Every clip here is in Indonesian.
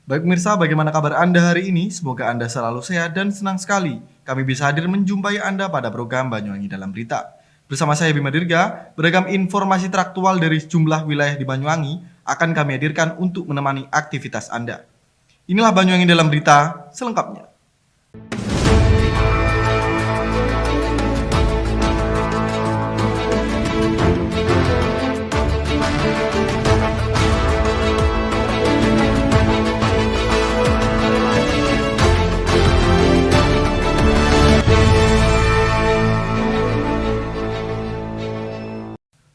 Baik pemirsa, bagaimana kabar Anda hari ini? Semoga Anda selalu sehat dan senang sekali kami bisa hadir menjumpai Anda pada program Banyuwangi Dalam Berita. Bersama saya Bima Dirga, beragam informasi teraktual dari sejumlah wilayah di Banyuwangi akan kami hadirkan untuk menemani aktivitas Anda. Inilah Banyuwangi Dalam Berita selengkapnya.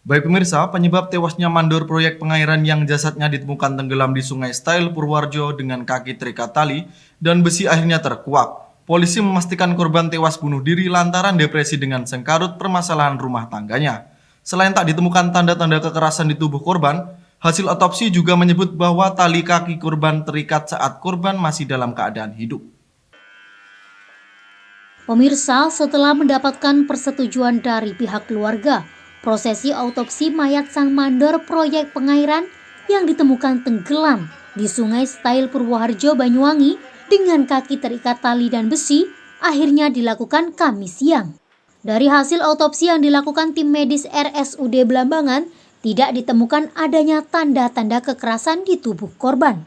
Baik pemirsa, penyebab tewasnya mandor proyek pengairan yang jasadnya ditemukan tenggelam di Sungai Style Purworejo dengan kaki terikat tali dan besi akhirnya terkuak. Polisi memastikan korban tewas bunuh diri lantaran depresi dengan sengkarut permasalahan rumah tangganya. Selain tak ditemukan tanda-tanda kekerasan di tubuh korban, hasil otopsi juga menyebut bahwa tali kaki korban terikat saat korban masih dalam keadaan hidup. Pemirsa, setelah mendapatkan persetujuan dari pihak keluarga, prosesi autopsi mayat sang mandor proyek pengairan yang ditemukan tenggelam di Sungai Style Purworejo, Banyuwangi dengan kaki terikat tali dan besi akhirnya dilakukan Kamis siang. Dari hasil autopsi yang dilakukan tim medis RSUD Blambangan, tidak ditemukan adanya tanda-tanda kekerasan di tubuh korban.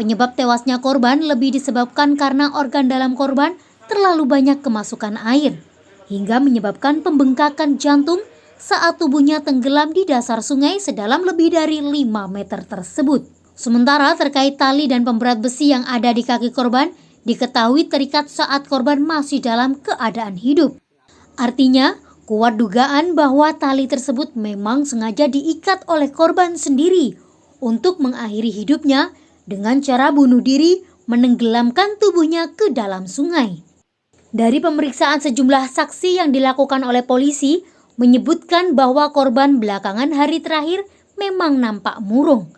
Penyebab tewasnya korban lebih disebabkan karena organ dalam korban terlalu banyak kemasukan air, hingga menyebabkan pembengkakan jantung saat tubuhnya tenggelam di dasar sungai sedalam lebih dari 5 meter tersebut. Sementara terkait tali dan pemberat besi yang ada di kaki korban diketahui terikat saat korban masih dalam keadaan hidup. Artinya, kuat dugaan bahwa tali tersebut memang sengaja diikat oleh korban sendiri untuk mengakhiri hidupnya dengan cara bunuh diri menenggelamkan tubuhnya ke dalam sungai. Dari pemeriksaan sejumlah saksi yang dilakukan oleh polisi, menyebutkan bahwa korban belakangan hari terakhir memang nampak murung.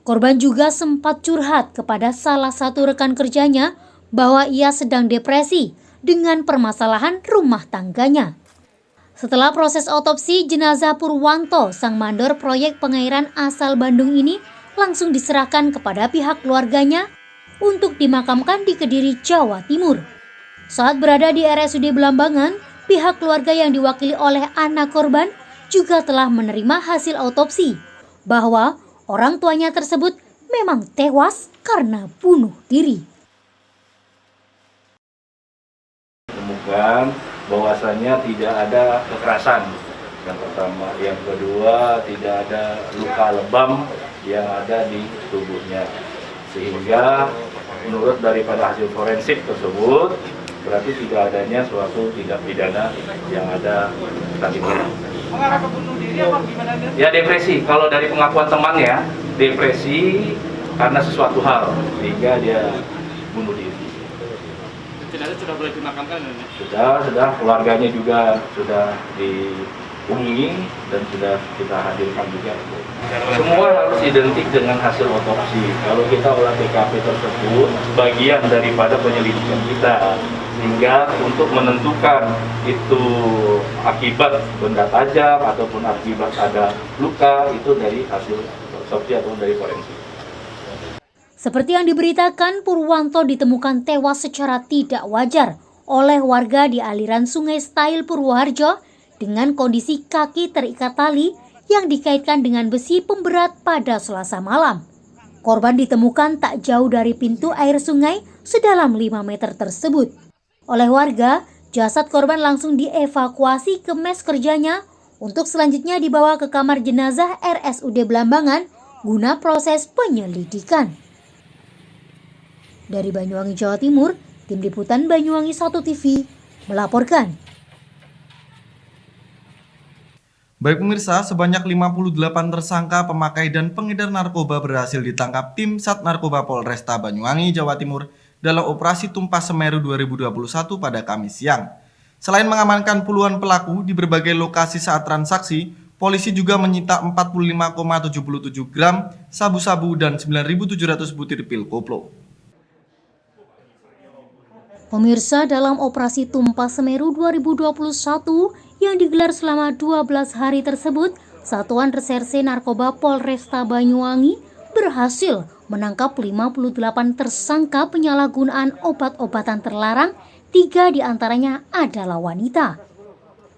Korban juga sempat curhat kepada salah satu rekan kerjanya bahwa ia sedang depresi dengan permasalahan rumah tangganya. Setelah proses otopsi, jenazah Purwanto, sang mandor proyek pengairan asal Bandung ini langsung diserahkan kepada pihak keluarganya untuk dimakamkan di Kediri, Jawa Timur. Saat berada di RSUD Blambangan, pihak keluarga yang diwakili oleh anak korban juga telah menerima hasil autopsi bahwa orang tuanya tersebut memang tewas karena bunuh diri. Temukan bahwasannya tidak ada kekerasan yang pertama, yang kedua tidak ada luka lebam yang ada di tubuhnya, sehingga menurut daripada hasil forensik tersebut berarti tidak adanya suatu tindak pidana yang ada tadi. Mengarah ke bunuh diri apa gimana? Ya depresi, kalau dari pengakuan temannya depresi karena sesuatu hal sehingga dia bunuh diri. Jenazah sudah boleh dimakamkan ya? Sudah, keluarganya juga sudah dihubungi dan sudah kita hadirkan juga. Semua harus identik dengan hasil otopsi. Kalau kita olah TKP tersebut bagian daripada penyelidikan kita, sehingga untuk menentukan itu akibat benda tajam ataupun akibat ada luka itu dari hasil otopsi atau dari forensik. Seperti yang diberitakan, Purwanto ditemukan tewas secara tidak wajar oleh warga di aliran Sungai Style Purworejo dengan kondisi kaki terikat tali yang dikaitkan dengan besi pemberat pada Selasa malam. Korban ditemukan tak jauh dari pintu air sungai sedalam 5 meter tersebut. Oleh warga, jasad korban langsung dievakuasi ke mes kerjanya untuk selanjutnya dibawa ke kamar jenazah RSUD Blambangan guna proses penyelidikan. Dari Banyuwangi, Jawa Timur, tim liputan Banyuwangi 1 TV melaporkan. Baik pemirsa, sebanyak 58 tersangka pemakai dan pengedar narkoba berhasil ditangkap tim Sat Narkoba Polresta Banyuwangi, Jawa Timur dalam operasi Tumpah Semeru 2021 pada Kamis siang. Selain mengamankan puluhan pelaku di berbagai lokasi saat transaksi, polisi juga menyita 45,77 gram sabu-sabu dan 9.700 butir pil koplo. Pemirsa, dalam operasi Tumpah Semeru 2021 yang digelar selama 12 hari tersebut, Satuan Reserse Narkoba Polresta Banyuwangi berhasil menangkap 58 tersangka penyalahgunaan obat-obatan terlarang, 3 diantaranya adalah wanita.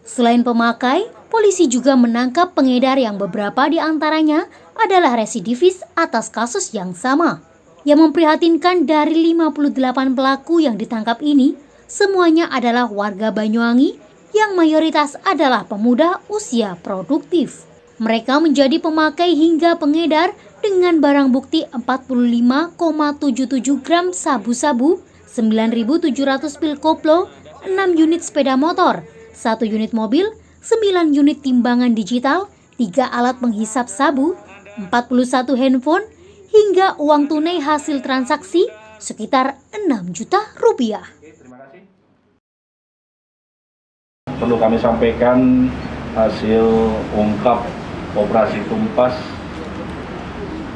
Selain pemakai, polisi juga menangkap pengedar yang beberapa diantaranya adalah residivis atas kasus yang sama. Yang memprihatinkan, dari 58 pelaku yang ditangkap ini, semuanya adalah warga Banyuwangi yang mayoritas adalah pemuda usia produktif. Mereka menjadi pemakai hingga pengedar dengan barang bukti 45,77 gram sabu-sabu, 9.700 pil koplo, 6 unit sepeda motor, 1 unit mobil, 9 unit timbangan digital, 3 alat penghisap sabu, 41 handphone, hingga uang tunai hasil transaksi sekitar 6 juta rupiah. Perlu kami sampaikan hasil ungkap Operasi Tumpas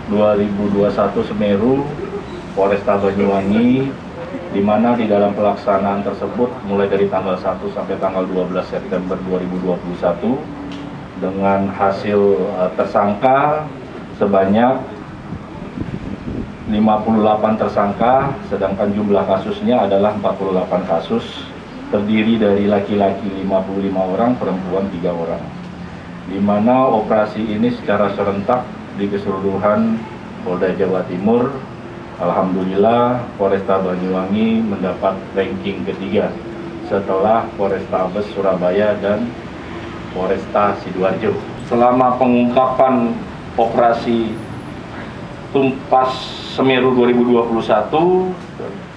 2021 Semeru Polresta Banyuwangi, di mana di dalam pelaksanaan tersebut mulai dari tanggal 1 sampai tanggal 12 September 2021 dengan hasil tersangka sebanyak 58 tersangka, sedangkan jumlah kasusnya adalah 48 kasus, terdiri dari laki-laki 55 orang, perempuan 3 orang. Di mana operasi ini secara serentak di keseluruhan Polda Jawa Timur, alhamdulillah Polresta Banyuwangi mendapat ranking ketiga setelah Polrestabes Surabaya dan Polresta Sidoarjo. Selama pengungkapan operasi Tumpas Semeru 2021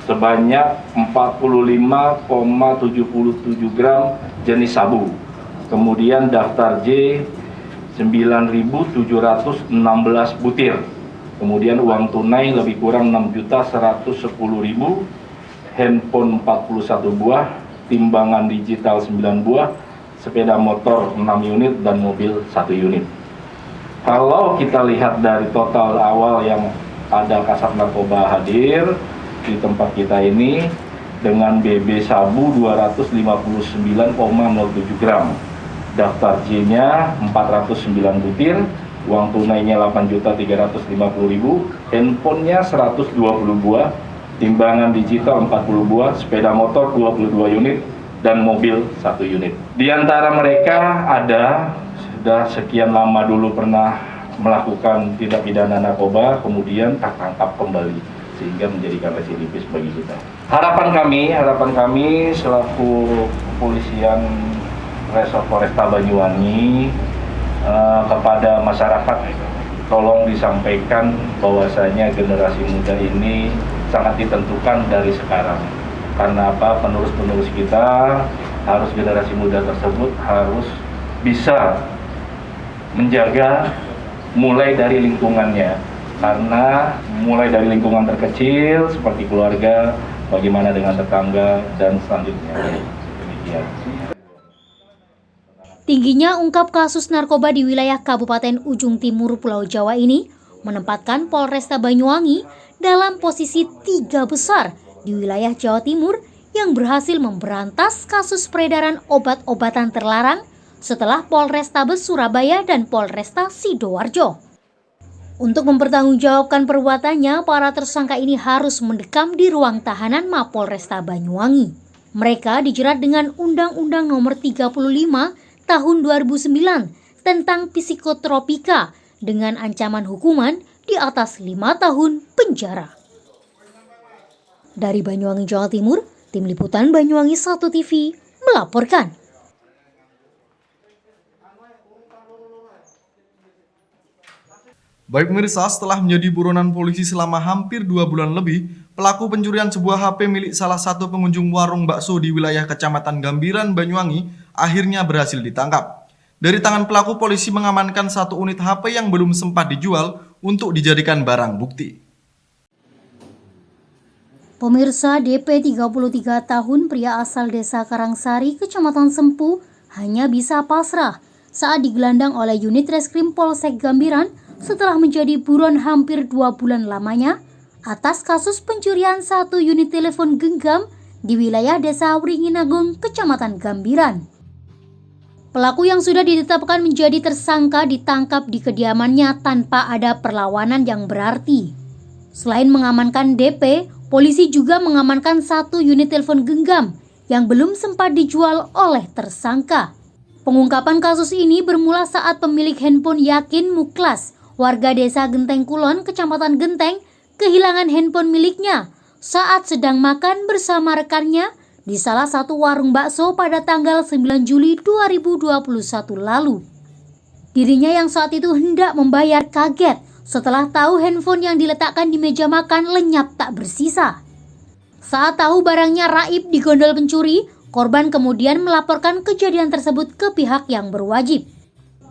sebanyak 45,77 gram jenis sabu. Kemudian daftar J 9.716 butir. Kemudian uang tunai lebih kurang 6.110.000, handphone 41 buah, timbangan digital 9 buah, sepeda motor 6 unit dan mobil 1 unit. Kalau kita lihat dari total awal yang ada Kasat Narkoba hadir di tempat kita ini dengan BB sabu 259,07 gram. Daftar J-nya 409 butir, uang tunainya 8.350.000, handphonenya 120 buah, timbangan digital 40 buah, sepeda motor 22 unit, dan mobil 1 unit. Di antara mereka ada sudah sekian lama dulu pernah melakukan tindak pidana narkoba, kemudian tertangkap kembali sehingga menjadikan residivis bagi kita. Harapan kami selaku kepolisian Resort Polresta Banyuwangi kepada masyarakat, tolong disampaikan bahwasanya generasi muda ini sangat ditentukan dari sekarang. Karena apa? Penerus-penerus kita harus, generasi muda tersebut harus bisa menjaga mulai dari lingkungannya, karena mulai dari lingkungan terkecil seperti keluarga, bagaimana dengan tetangga, dan selanjutnya. Demikian. Tingginya ungkap kasus narkoba di wilayah Kabupaten Ujung Timur Pulau Jawa ini menempatkan Polresta Banyuwangi dalam posisi 3 besar di wilayah Jawa Timur yang berhasil memberantas kasus peredaran obat-obatan terlarang setelah Polrestabes Surabaya dan Polresta Sidoarjo. Untuk mempertanggungjawabkan perbuatannya, para tersangka ini harus mendekam di ruang tahanan Mapolresta Banyuwangi. Mereka dijerat dengan Undang-Undang Nomor 35 Tahun 2009 tentang psikotropika dengan ancaman hukuman di atas 5 tahun penjara. Dari Banyuwangi, Jawa Timur, Tim Liputan Banyuwangi 1 TV melaporkan. Baik pemirsa, setelah menjadi buronan polisi selama hampir 2 bulan lebih, pelaku pencurian sebuah HP milik salah satu pengunjung warung bakso di wilayah Kecamatan Gambiran, Banyuwangi akhirnya berhasil ditangkap. Dari tangan pelaku, polisi mengamankan 1 unit HP yang belum sempat dijual untuk dijadikan barang bukti. Pemirsa, DP 33 tahun pria asal desa Karangsari, Kecamatan Sempu, hanya bisa pasrah saat digelandang oleh unit reskrim Polsek Gambiran setelah menjadi buron hampir 2 bulan lamanya atas kasus pencurian 1 unit telepon genggam di wilayah Desa Wringinagung, Kecamatan Gambiran. Pelaku yang sudah ditetapkan menjadi tersangka ditangkap di kediamannya tanpa ada perlawanan yang berarti. Selain mengamankan DP, polisi juga mengamankan 1 unit telepon genggam yang belum sempat dijual oleh tersangka. Pengungkapan kasus ini bermula saat pemilik handphone Yakin Muklas, warga desa Genteng Kulon, Kecamatan Genteng, kehilangan handphone miliknya saat sedang makan bersama rekannya di salah satu warung bakso pada tanggal 9 Juli 2021 lalu. Dirinya yang saat itu hendak membayar kaget setelah tahu handphone yang diletakkan di meja makan lenyap tak bersisa. Saat tahu barangnya raib di gondol pencuri, korban kemudian melaporkan kejadian tersebut ke pihak yang berwajib.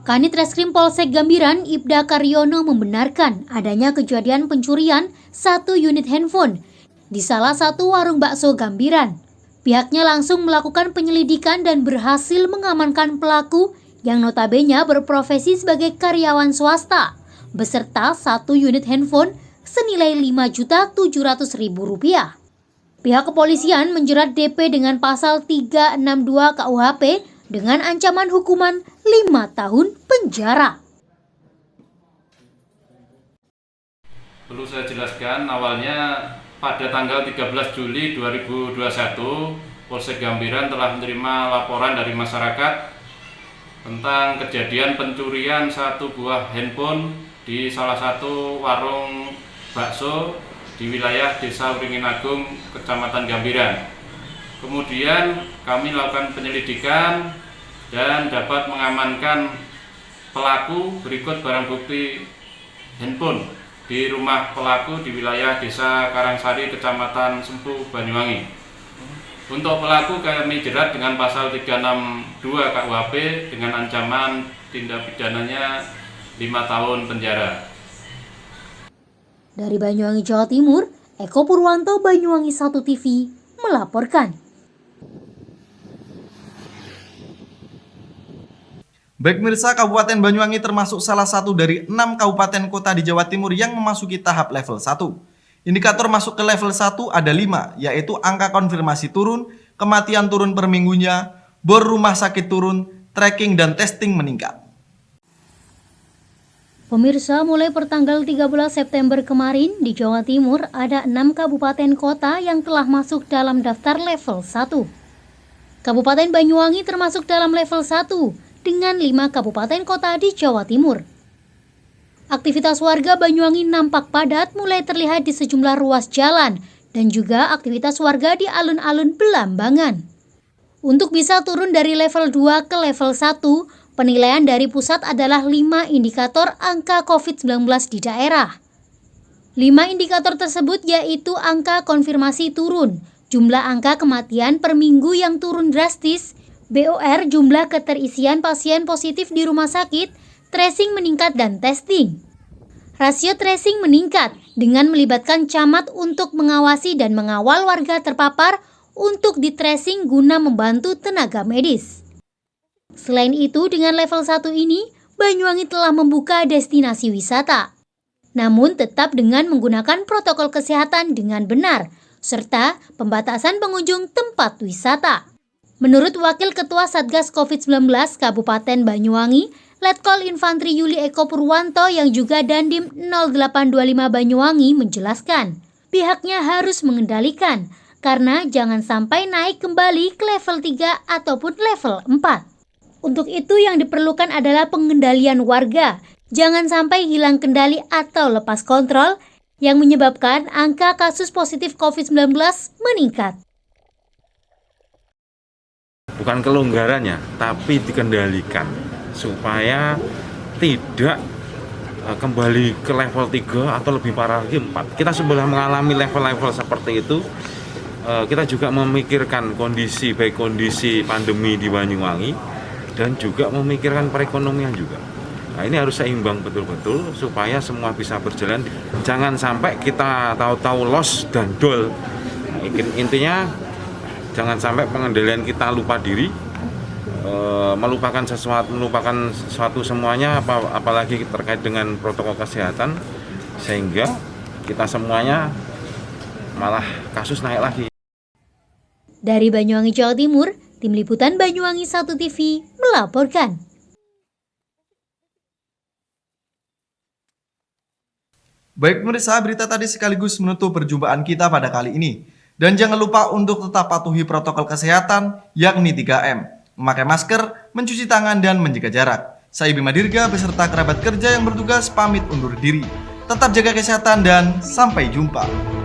Kanit Reskrim Polsek Gambiran, Ibda Karyono membenarkan adanya kejadian pencurian 1 unit handphone di salah satu warung bakso Gambiran. Pihaknya langsung melakukan penyelidikan dan berhasil mengamankan pelaku yang notabene berprofesi sebagai karyawan swasta, beserta 1 unit handphone senilai Rp5.700.000. Pihak kepolisian menjerat DP dengan pasal 362 KUHP dengan ancaman hukuman 5 tahun penjara. Perlu saya jelaskan, awalnya pada tanggal 13 Juli 2021, Polsek Gambiran telah menerima laporan dari masyarakat tentang kejadian pencurian 1 buah handphone di salah satu warung bakso di wilayah Desa Wringin Agung, Kecamatan Gambiran. Kemudian kami lakukan penyelidikan dan dapat mengamankan pelaku berikut barang bukti handphone di rumah pelaku di wilayah Desa Karangsari, Kecamatan Sempu, Banyuwangi. Untuk pelaku kami jerat dengan pasal 362 KUHP dengan ancaman tindak pidananya 5 tahun penjara. Dari Banyuwangi, Jawa Timur, Eko Purwanto, Banyuwangi 1 TV melaporkan. Baik pemirsa, Kabupaten Banyuwangi termasuk salah satu dari 6 kabupaten kota di Jawa Timur yang memasuki tahap level 1. Indikator masuk ke level 1 ada 5, yaitu angka konfirmasi turun, kematian turun per minggunya, bor rumah sakit turun, tracking dan testing meningkat. Pemirsa, mulai pertanggal 13 September kemarin di Jawa Timur ada 6 kabupaten kota yang telah masuk dalam daftar level 1. Kabupaten Banyuwangi termasuk dalam level 1 dengan 5 kabupaten kota di Jawa Timur. Aktivitas warga Banyuwangi nampak padat mulai terlihat di sejumlah ruas jalan dan juga aktivitas warga di alun-alun Belambangan. Untuk bisa turun dari level 2 ke level 1, penilaian dari pusat adalah 5 indikator angka COVID-19 di daerah. 5 indikator tersebut yaitu angka konfirmasi turun, jumlah angka kematian per minggu yang turun drastis, BOR jumlah keterisian pasien positif di rumah sakit, tracing meningkat dan testing. Rasio tracing meningkat dengan melibatkan camat untuk mengawasi dan mengawal warga terpapar untuk di-tracing guna membantu tenaga medis. Selain itu, dengan level 1 ini, Banyuwangi telah membuka destinasi wisata. Namun tetap dengan menggunakan protokol kesehatan dengan benar, serta pembatasan pengunjung tempat wisata. Menurut Wakil Ketua Satgas COVID-19 Kabupaten Banyuwangi, Letkol Infantri Yuli Eko Purwanto yang juga Dandim 0825 Banyuwangi menjelaskan, pihaknya harus mengendalikan karena jangan sampai naik kembali ke level 3 ataupun level 4. Untuk itu yang diperlukan adalah pengendalian warga, jangan sampai hilang kendali atau lepas kontrol yang menyebabkan angka kasus positif COVID-19 meningkat. Bukan kelonggarannya, tapi dikendalikan supaya tidak kembali ke level 3 atau lebih parah lagi 4. Kita sudah mengalami level-level seperti itu. Kita juga memikirkan kondisi, baik kondisi pandemi di Banyuwangi dan juga memikirkan perekonomian juga. Nah, ini harus seimbang betul-betul supaya semua bisa berjalan. Jangan sampai kita tahu-tahu loss dan dol. Nah, intinya jangan sampai pengendalian kita lupa diri, melupakan sesuatu semuanya, apalagi terkait dengan protokol kesehatan, sehingga kita semuanya malah kasus naik lagi. Dari Banyuwangi, Jawa Timur, Tim Liputan Banyuwangi 1 TV melaporkan. Baik pemirsa, berita tadi sekaligus menutup perjumpaan kita pada kali ini. Dan jangan lupa untuk tetap patuhi protokol kesehatan, yakni 3M. Memakai masker, mencuci tangan, dan menjaga jarak. Saya Bima Dirga beserta kerabat kerja yang bertugas pamit undur diri. Tetap jaga kesehatan dan sampai jumpa.